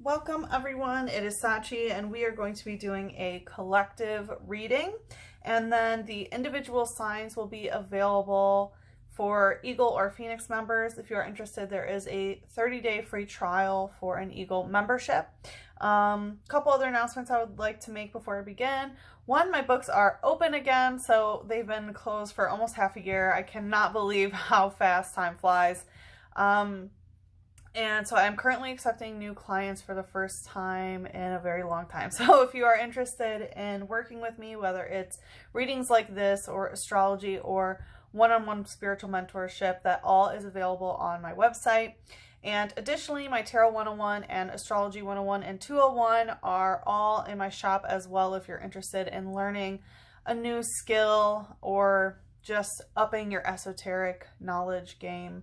Welcome everyone, it is Sachi and we are going to be doing a collective reading, and then the individual signs will be available for Eagle or Phoenix members. If you're interested, there is a 30-day free trial for an Eagle membership. Couple other announcements I would like to make before I begin. One, my books are open again, so they've been closed for almost half a year. I cannot believe how fast time flies. And so I'm currently accepting new clients for the first time in a very long time. So if you are interested in working with me, whether it's readings like this or astrology or one-on-one spiritual mentorship, that all is available on my website. And additionally, my Tarot 101 and Astrology 101 and 201 are all in my shop as well if you're interested in learning a new skill or just upping your esoteric knowledge game.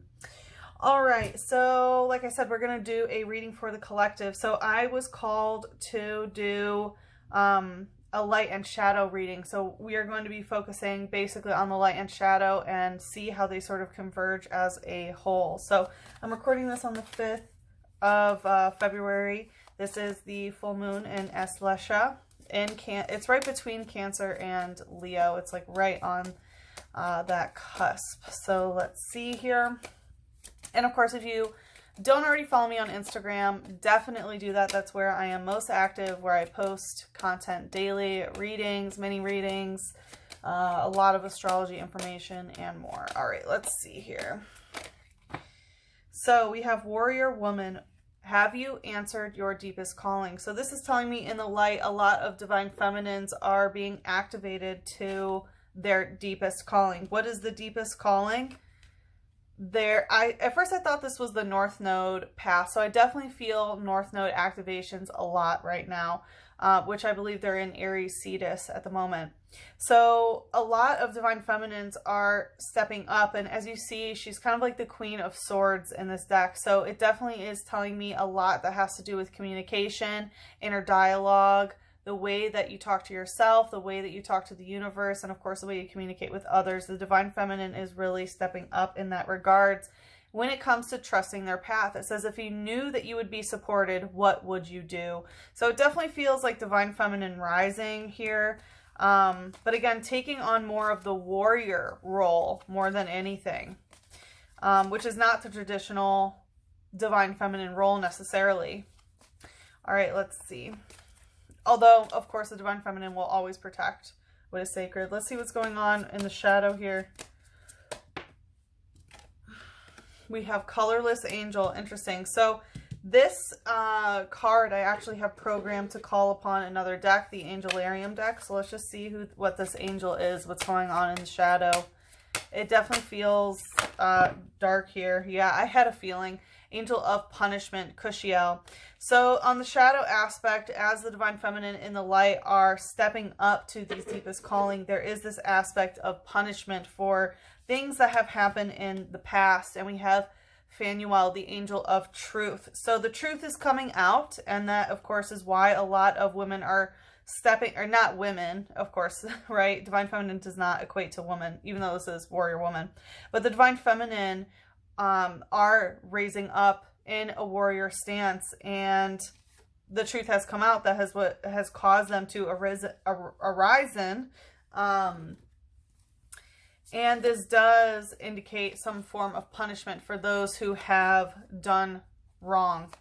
All right, so like I said, we're going to do a reading for the collective. So I was called to do a light and shadow reading. So we are going to be focusing basically on the light and shadow and see how they sort of converge as a whole. So I'm recording this on the 5th of February. This is the full moon in Eslesha. It's right between Cancer and Leo. It's like right on that cusp. So let's see here. And of course, if you don't already follow me on Instagram, definitely do that. That's where I am most active, where I post content daily, readings, mini readings, a lot of astrology information, and more. All right, let's see here. So we have Warrior Woman. Have you answered your deepest calling? So this is telling me in the light, a lot of divine feminines are being activated to their deepest calling. What is the deepest calling? At first I thought this was the North Node path, so I definitely feel North Node activations a lot right now, which I believe they're in Aries Cetus at the moment. So a lot of divine feminines are stepping up, and as you see, she's kind of like the Queen of Swords in this deck, so it definitely is telling me a lot that has to do with communication, inner dialogue, the way that you talk to yourself, the way that you talk to the universe, and of course the way you communicate with others. The divine feminine is really stepping up in that regards when it comes to trusting their path. It says, if you knew that you would be supported, what would you do? So it definitely feels like divine feminine rising here. But again, taking on more of the warrior role more than anything, which is not the traditional divine feminine role necessarily. All right, let's see. Although, of course, the divine feminine will always protect what is sacred. Let's see what's going on in the shadow here. We have Colorless Angel. Interesting. So this card I actually have programmed to call upon another deck, the Angelarium deck. So let's just see what this angel is, what's going on in the shadow. It definitely feels dark here. Yeah, I had a feeling. Angel of Punishment, Cushiel. So on the shadow aspect, as the divine feminine in the light are stepping up to these deepest calling, there is this aspect of punishment for things that have happened in the past. And we have Phanuel, the Angel of Truth. So the truth is coming out, and that of course is why a lot of women are stepping, or not women, of course, right? Divine feminine does not equate to woman, even though this is warrior woman. But the divine feminine are raising up in a warrior stance, and the truth has come out that has caused them to arisen. And this does indicate some form of punishment for those who have done wrong.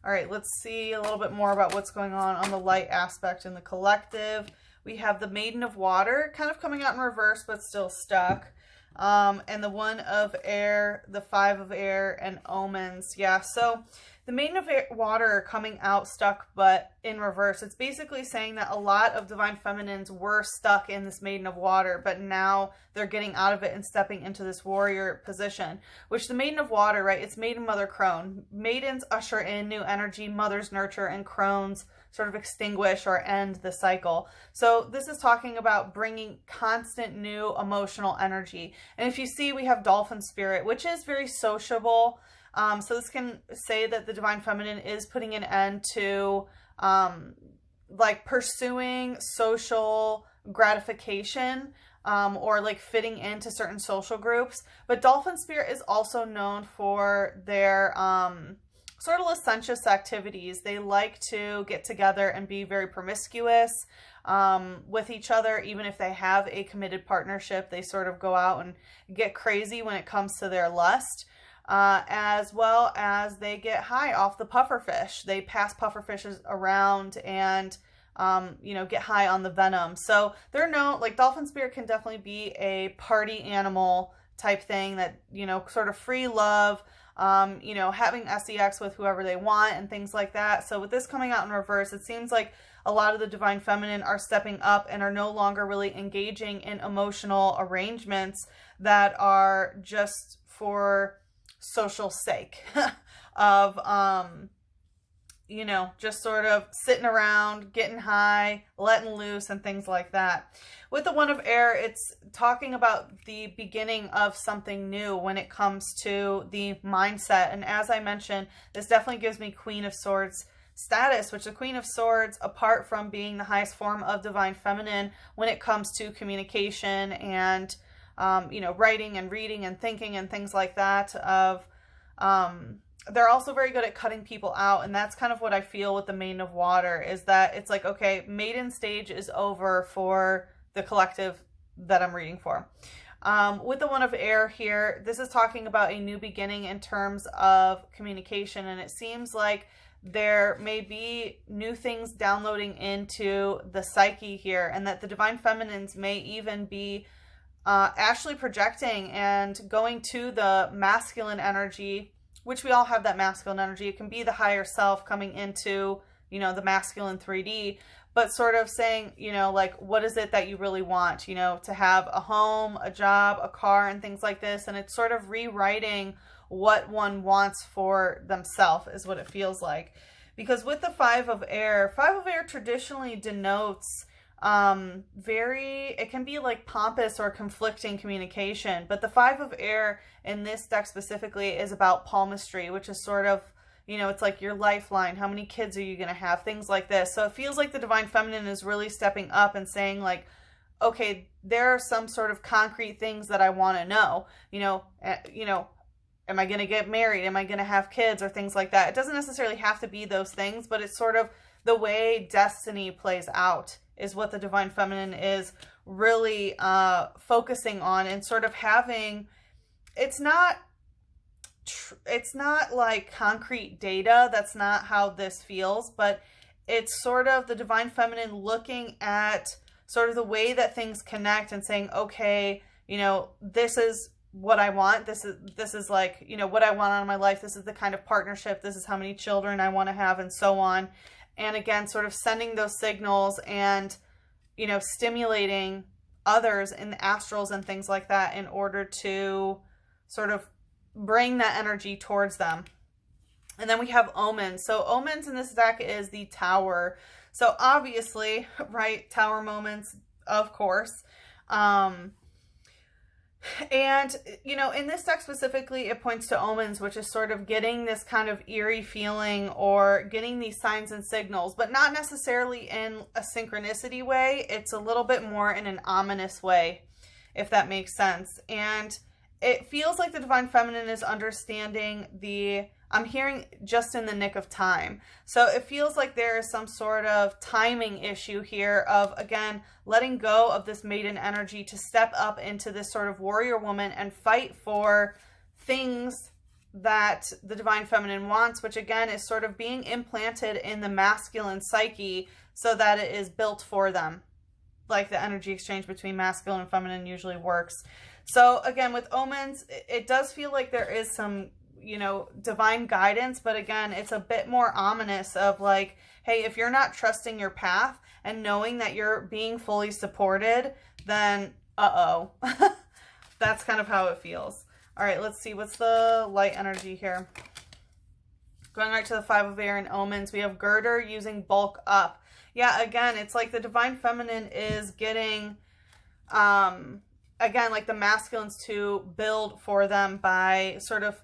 All right, let's see a little bit more about what's going on the light aspect in the collective. We have the Maiden of Water kind of coming out in reverse, but still stuck. And the One of Air, the Five of Air, and Omens. Yeah, so the Maiden of Water are coming out stuck, but in reverse. It's basically saying that a lot of divine feminines were stuck in this Maiden of Water, but now they're getting out of it and stepping into this warrior position, which the Maiden of Water, right, it's Maiden, Mother, Crone. Maidens usher in new energy, mothers nurture, and crones sort of extinguish or end the cycle. So this is talking about bringing constant new emotional energy. And if you see, we have Dolphin Spirit, which is very sociable. So this can say that the divine feminine is putting an end to like pursuing social gratification or like fitting into certain social groups. But Dolphin Spirit is also known for their sort of licentious activities. They like to get together and be very promiscuous with each other. Even if they have a committed partnership, they sort of go out and get crazy when it comes to their lust. As well as they get high off the pufferfish. They pass pufferfishes around and get high on the venom. So they're known, like dolphin spirit can definitely be a party animal type thing that, sort of free love, having sex with whoever they want and things like that. So with this coming out in reverse, it seems like a lot of the divine feminine are stepping up and are no longer really engaging in emotional arrangements that are just for social sake of, just sort of sitting around, getting high, letting loose, and things like that. With the One of Air, it's talking about the beginning of something new when it comes to the mindset. And as I mentioned, this definitely gives me Queen of Swords status, which the Queen of Swords, apart from being the highest form of divine feminine when it comes to communication and, writing and reading and thinking and things like that, they're also very good at cutting people out. And that's kind of what I feel with the Maiden of Water, is that it's like, okay, maiden stage is over for the collective that I'm reading for. With the One of Air here, this is talking about a new beginning in terms of communication. And it seems like there may be new things downloading into the psyche here, and that the divine feminines may even be actually projecting and going to the masculine energy, which we all have that masculine energy. It can be the higher self coming into, the masculine 3D, but sort of saying, like, what is it that you really want, to have a home, a job, a car, and things like this. And it's sort of rewriting what one wants for themselves is what it feels like. Because with the Five of Air traditionally denotes it can be like pompous or conflicting communication, but the Five of Air in this deck specifically is about palmistry, which is sort of, it's like your lifeline. How many kids are you going to have? Things like this. So it feels like the divine feminine is really stepping up and saying, like, okay, there are some sort of concrete things that I want to know, am I going to get married? Am I going to have kids or things like that? It doesn't necessarily have to be those things, but it's sort of the way destiny plays out is what the divine feminine is really focusing on, and sort of having, it's not like concrete data. That's not how this feels, but it's sort of the divine feminine looking at sort of the way that things connect and saying, okay, this is what I want. This is like, what I want out of my life. This is the kind of partnership. This is how many children I want to have, and so on. And again, sort of sending those signals and, stimulating others in the astrals and things like that in order to sort of bring that energy towards them. And then we have omens. So omens in this deck is the Tower. So obviously, right, Tower moments, of course. And, in this deck specifically, it points to omens, which is sort of getting this kind of eerie feeling or getting these signs and signals, but not necessarily in a synchronicity way. It's a little bit more in an ominous way, if that makes sense. And it feels like the divine feminine is understanding I'm hearing just in the nick of time. So it feels like there is some sort of timing issue here of, again, letting go of this maiden energy to step up into this sort of warrior woman and fight for things that the divine feminine wants, which again is sort of being implanted in the masculine psyche so that it is built for them. Like the energy exchange between masculine and feminine usually works. So again, with omens, it does feel like there is some divine guidance, but again, it's a bit more ominous of like, hey, if you're not trusting your path and knowing that you're being fully supported, then that's kind of how it feels. All right, let's see, what's the light energy here? Going right to the Five of Air and omens, we have girder using bulk up. Yeah, again, it's like the divine feminine is getting again, like the masculines to build for them by sort of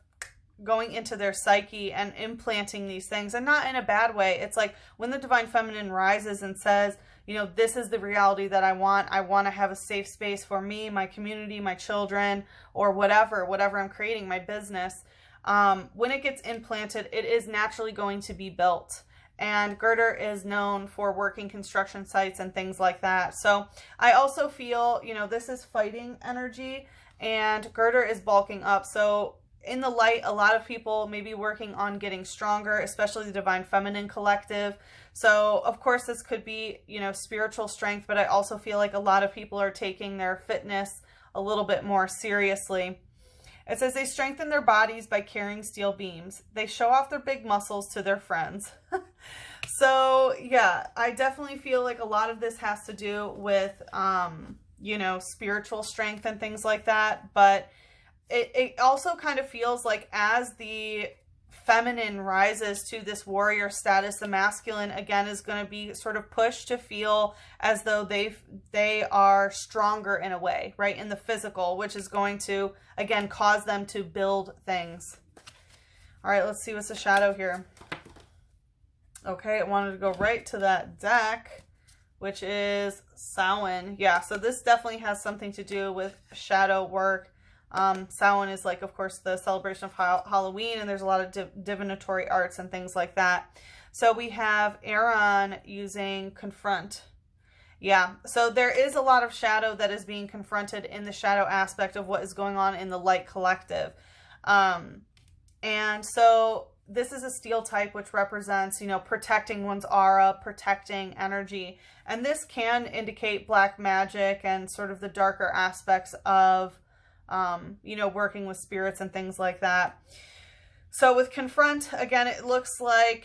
going into their psyche and implanting these things, and not in a bad way. It's like when the divine feminine rises and says, this is the reality that I want to have a safe space for me, my community, my children, or whatever I'm creating, my business. when it gets implanted, it is naturally going to be built. And Girder is known for working construction sites and things like that. So I also feel, you know, this is fighting energy, and Girder is bulking up. So in the light, a lot of people may be working on getting stronger, especially the Divine Feminine Collective. So of course this could be, you know, spiritual strength, but I also feel like a lot of people are taking their fitness a little bit more seriously. It says they strengthen their bodies by carrying steel beams. They show off their big muscles to their friends. So yeah, I definitely feel like a lot of this has to do with, you know, spiritual strength and things like that. But it also kind of feels like as the feminine rises to this warrior status, the masculine again is going to be sort of pushed to feel as though they are stronger in a way, right, in the physical, which is going to again cause them to build things. All right, let's see what's the shadow here. Okay, I wanted to go right to that deck, which is Samhain. Yeah, so this definitely has something to do with shadow work. Samhain is like, of course, the celebration of Halloween, and there's a lot of divinatory arts and things like that. So we have Aaron using confront. Yeah, so there is a lot of shadow that is being confronted in the shadow aspect of what is going on in the light collective. And so this is a steel type, which represents, you know, protecting one's aura, protecting energy. And this can indicate black magic and sort of the darker aspects of you know, working with spirits and things like that. So with confront, again, it looks like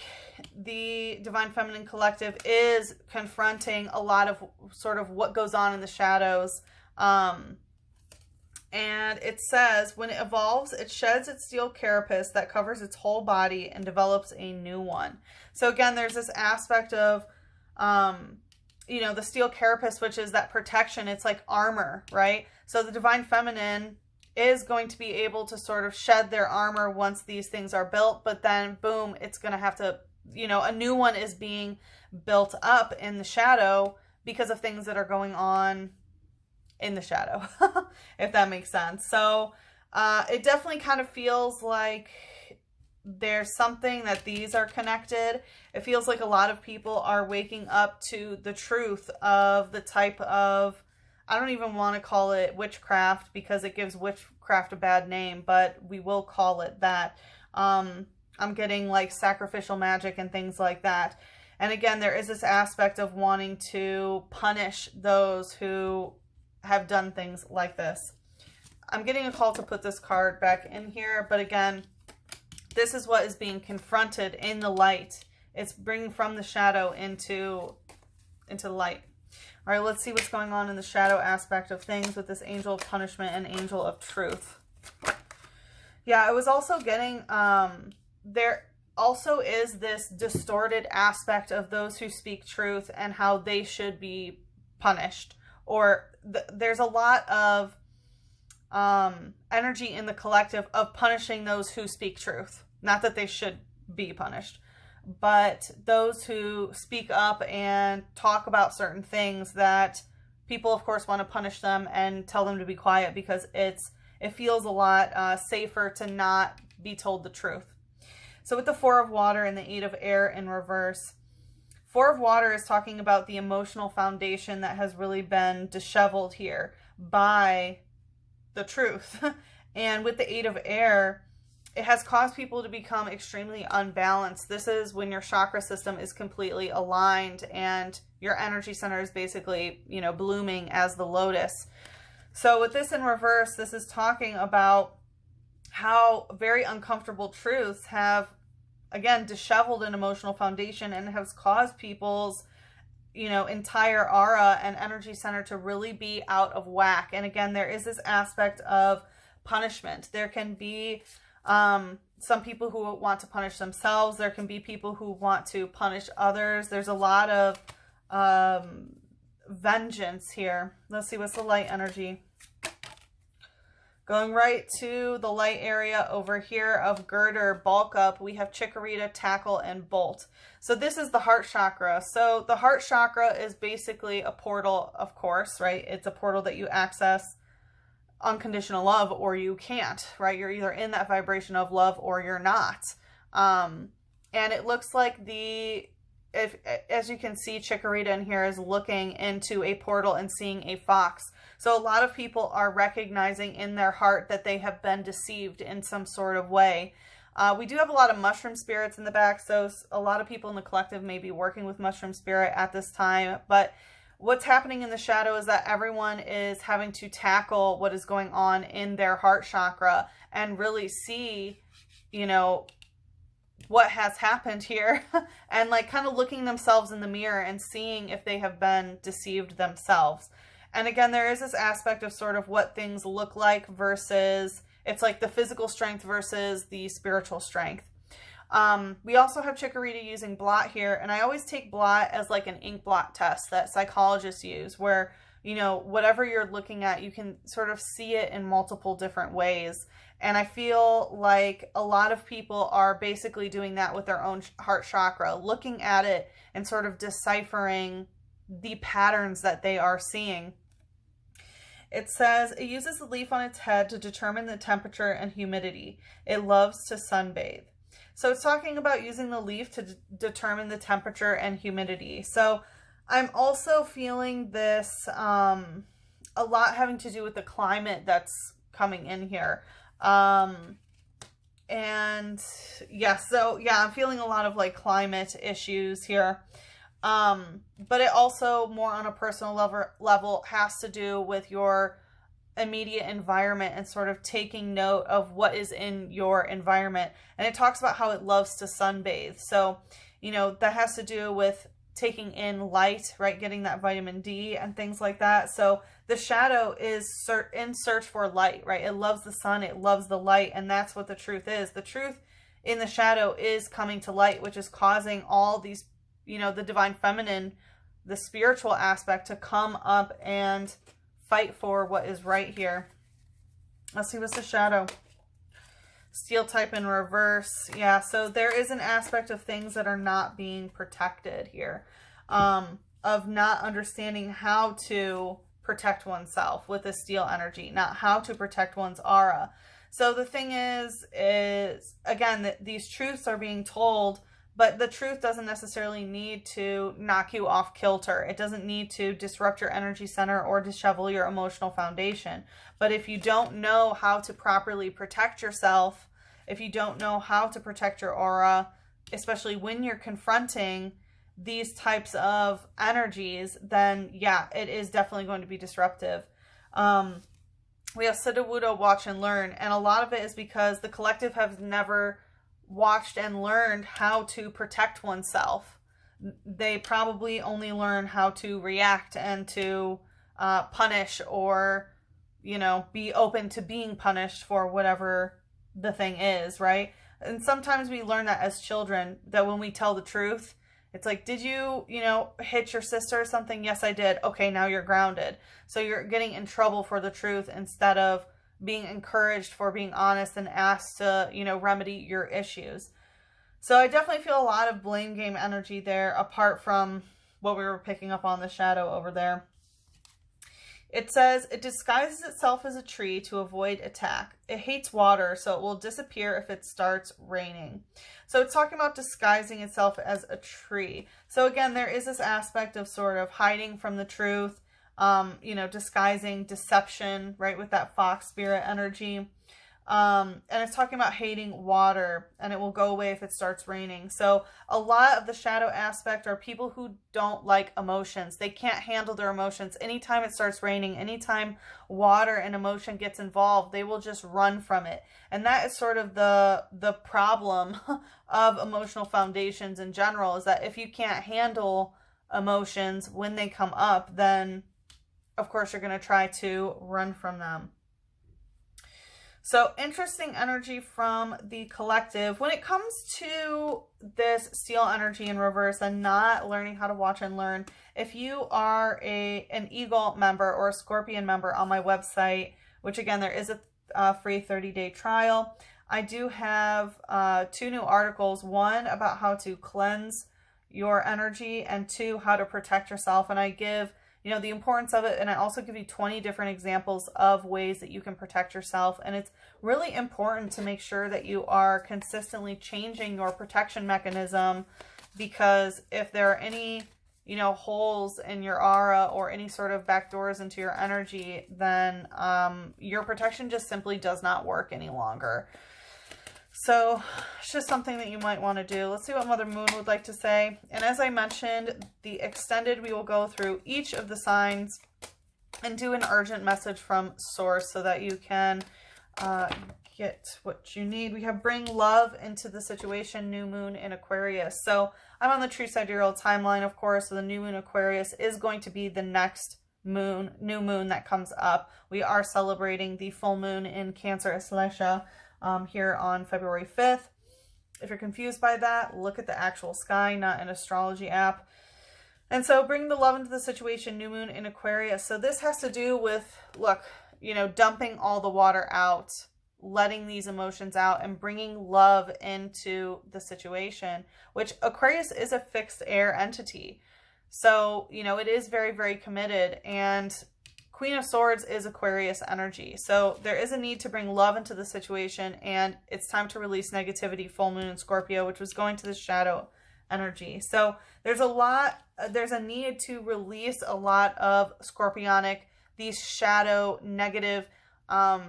the Divine Feminine Collective is confronting a lot of sort of what goes on in the shadows. And it says, when it evolves, it sheds its steel carapace that covers its whole body and develops a new one. So again, there's this aspect of, you know, the steel carapace, which is that protection. It's like armor, right? So the Divine Feminine is going to be able to sort of shed their armor once these things are built, but then boom, it's going to have to, you know, a new one is being built up in the shadow because of things that are going on in the shadow, if that makes sense. So it definitely kind of feels like there's something that these are connected. It feels like a lot of people are waking up to the truth of the type of, I don't even want to call it witchcraft because it gives witchcraft a bad name, but we will call it that. I'm getting like sacrificial magic and things like that. And again, there is this aspect of wanting to punish those who have done things like this. I'm getting a call to put this card back in here, but again, this is what is being confronted in the light. It's bringing from the shadow into light. All right, let's see what's going on in the shadow aspect of things with this angel of punishment and angel of truth. Yeah, I was also getting, there also is this distorted aspect of those who speak truth and how they should be punished. Or there's a lot of energy in the collective of punishing those who speak truth. Not that they should be punished, but those who speak up and talk about certain things that people, of course, want to punish them and tell them to be quiet because it feels a lot safer to not be told the truth. So with the Four of Water and the Eight of Air in reverse, Four of Water is talking about the emotional foundation that has really been disheveled here by the truth. And with the Eight of Air, it has caused people to become extremely unbalanced. This is when your chakra system is completely aligned and your energy center is basically, you know, blooming as the lotus. So with this in reverse, this is talking about how very uncomfortable truths have, again, disheveled an emotional foundation and has caused people's, you know, entire aura and energy center to really be out of whack. And again, there is this aspect of punishment. There can be some people who want to punish themselves. There can be people who want to punish others. There's a lot of vengeance here. Let's see, what's the light energy? Going right to the light area over here of Girder, bulk up, we have Chikorita, Tackle, and Bolt. So this is the heart chakra. So the heart chakra is basically a portal, of course, right? It's a portal that you access unconditional love or you can't, right? You're either in that vibration of love or you're not. And it looks like as you can see, Chikorita in here is looking into a portal and seeing a fox. So a lot of people are recognizing in their heart that they have been deceived in some sort of way. We do have a lot of mushroom spirits in the back, so a lot of people in the collective may be working with mushroom spirit at this time. But what's happening in the shadow is that everyone is having to tackle what is going on in their heart chakra and really see, what has happened here and like kind of looking themselves in the mirror and seeing if they have been deceived themselves. And again, there is this aspect of sort of what things look like versus it's like the physical strength versus the spiritual strength. We also have Chikorita using blot here, and I always take blot as like an ink blot test that psychologists use where, whatever you're looking at, you can sort of see it in multiple different ways. And I feel like a lot of people are basically doing that with their own heart chakra, looking at it and sort of deciphering the patterns that they are seeing. It says, it uses the leaf on its head to determine the temperature and humidity. It loves to sunbathe. So it's talking about using the leaf to determine the temperature and humidity. So I'm also feeling this, a lot having to do with the climate that's coming in here. And yeah, so yeah, I'm feeling a lot of like climate issues here. But it also more on a personal level has to do with your immediate environment and sort of taking note of what is in your environment. And it talks about how it loves to sunbathe. So, that has to do with taking in light, right? Getting that vitamin D and things like that. So the shadow is in search for light, right? It loves the sun, it loves the light, and that's what the truth is. The truth in the shadow is coming to light, which is causing all these, the divine feminine, the spiritual aspect to come up and fight for what is right here. Let's see, what's the shadow? Steel type in reverse. Yeah, so there is an aspect of things that are not being protected here, of not understanding how to protect oneself with the steel energy, not how to protect one's aura. So the thing is again, that these truths are being told, but the truth doesn't necessarily need to knock you off kilter. It doesn't need to disrupt your energy center or dishevel your emotional foundation. But if you don't know how to properly protect yourself, if you don't know how to protect your aura, especially when you're confronting these types of energies, then yeah, it is definitely going to be disruptive. We have Sidawudo watch and learn, and a lot of it is because the collective has never watched and learned how to protect oneself. They probably only learn how to react and to punish or, be open to being punished for whatever the thing is, right? And sometimes we learn that as children, that when we tell the truth, it's like, did you, hit your sister or something? Yes, I did. Okay, now you're grounded. So you're getting in trouble for the truth instead of being encouraged for being honest and asked to, remedy your issues. So I definitely feel a lot of blame game energy there, apart from what we were picking up on the shadow over there. It says, it disguises itself as a tree to avoid attack. It hates water, so it will disappear if it starts raining. So it's talking about disguising itself as a tree. So again, there is this aspect of sort of hiding from the truth, disguising, deception, right, with that fox spirit energy. And it's talking about hating water, and it will go away if it starts raining. So a lot of the shadow aspect are people who don't like emotions. They can't handle their emotions. Anytime it starts raining, anytime water and emotion gets involved, they will just run from it. And that is sort of the problem of emotional foundations in general, is that if you can't handle emotions when they come up, then of course you're going to try to run from them. So interesting energy from the collective. When it comes to this steel energy in reverse and not learning how to watch and learn, if you are an Eagle member or a Scorpion member on my website, which again, there is a free 30-day trial, I do have 2 new articles. One about how to cleanse your energy, and 2, how to protect yourself. And I give you know, the importance of it. And I also give you 20 different examples of ways that you can protect yourself. And it's really important to make sure that you are consistently changing your protection mechanism, because if there are any, you know, holes in your aura or any sort of back doors into your energy, then your protection just simply does not work any longer. So it's just something that you might want to do. Let's see what Mother Moon would like to say. And as I mentioned, the extended, we will go through each of the signs and do an urgent message from source so that you can get what you need. We have bring love into the situation, new moon in Aquarius. So I'm on the true sidereal timeline, of course. So the new moon Aquarius is going to be the next moon, new moon that comes up. We are celebrating the full moon in Cancer Ashlesha here on February 5th. If you're confused by that, look at the actual sky, not an astrology app. And so bring the love into the situation, new moon in Aquarius. So this has to do with, look, you know, dumping all the water out, letting these emotions out, and bringing love into the situation, which Aquarius is a fixed air entity. So, you know, it is very, very committed, and Queen of Swords is Aquarius energy. So there is a need to bring love into the situation, and it's time to release negativity, full moon in Scorpio, which was going to the shadow energy. So there's a need to release a lot of scorpionic, these shadow negative, I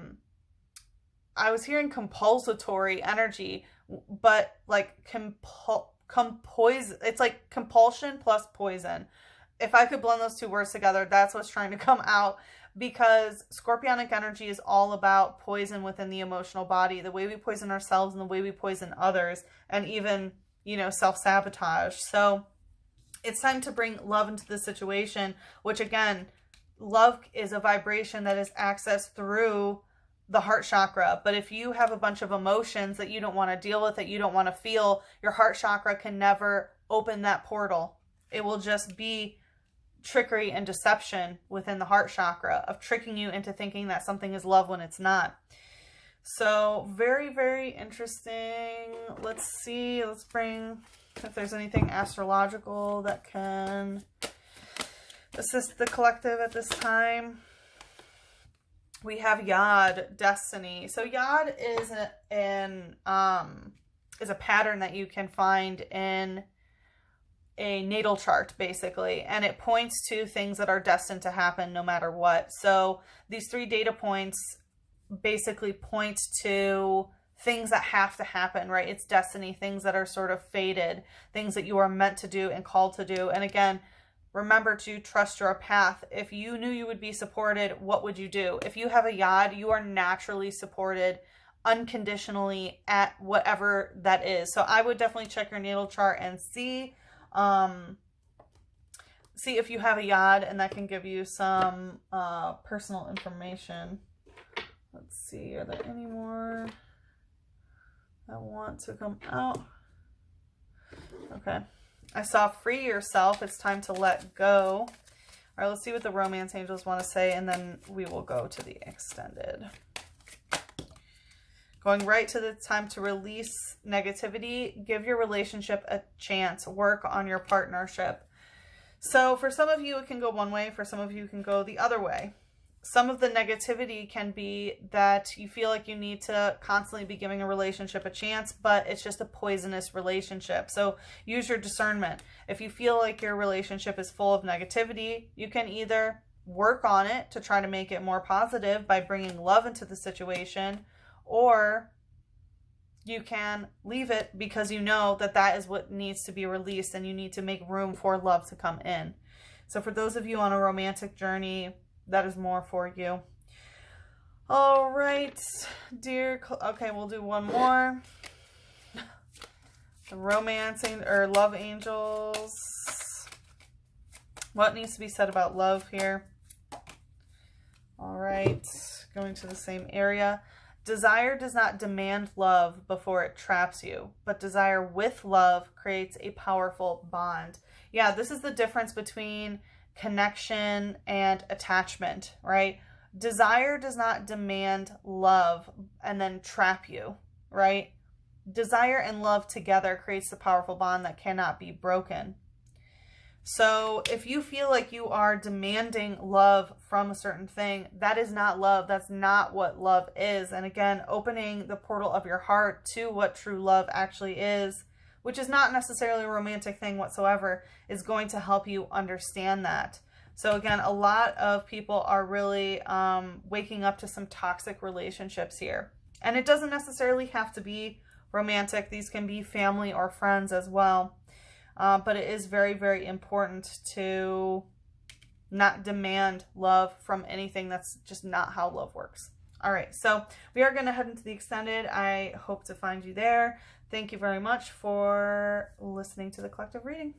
was hearing compulsory energy, but like it's like compulsion plus poison. If I could blend those two words together, that's what's trying to come out, because scorpionic energy is all about poison within the emotional body, the way we poison ourselves and the way we poison others, and even, you know, self-sabotage. So it's time to bring love into the situation, which again, love is a vibration that is accessed through the heart chakra. But if you have a bunch of emotions that you don't want to deal with, that you don't want to feel, your heart chakra can never open that portal. It will just be trickery and deception within the heart chakra of tricking you into thinking that something is love when it's not. So very, very interesting. Let's see. Let's bring, if there's anything astrological that can assist the collective at this time. We have Yod, destiny. So Yod is a pattern that you can find in a natal chart, basically, and it points to things that are destined to happen no matter what. So these 3 data points basically point to things that have to happen, right? It's destiny, things that are sort of fated, things that you are meant to do and called to do. And again, remember to trust your path. If you knew you would be supported, what would you do? If you have a Yod, you are naturally supported unconditionally at whatever that is. So I would definitely check your natal chart and see if you have a Yod, and that can give you some personal information. Let's see, are there any more that want to come out? Okay. I saw free yourself. It's time to let go. All right, let's see what the romance angels want to say, and then we will go to the extended. Going right to the time to release negativity. Give your relationship a chance. Work on your partnership. So for some of you, it can go one way. For some of you, it can go the other way. Some of the negativity can be that you feel like you need to constantly be giving a relationship a chance, but it's just a poisonous relationship. So use your discernment. If you feel like your relationship is full of negativity, you can either work on it to try to make it more positive by bringing love into the situation, or you can leave it because you know that that is what needs to be released, and you need to make room for love to come in. So for those of you on a romantic journey, that is more for you. All right, dear. Okay, we'll do one more. The romancing or love angels. What needs to be said about love here? All right, going to the same area. Desire does not demand love before it traps you, but desire with love creates a powerful bond. Yeah, this is the difference between connection and attachment, right? Desire does not demand love and then trap you, right? Desire and love together creates the powerful bond that cannot be broken. So if you feel like you are demanding love from a certain thing, that is not love. That's not what love is. And again, opening the portal of your heart to what true love actually is, which is not necessarily a romantic thing whatsoever, is going to help you understand that. So again, a lot of people are really waking up to some toxic relationships here. And it doesn't necessarily have to be romantic. These can be family or friends as well. But it is very, very important to not demand love from anything. That's just not how love works. All right, so we are going to head into the extended. I hope to find you there. Thank you very much for listening to the collective reading.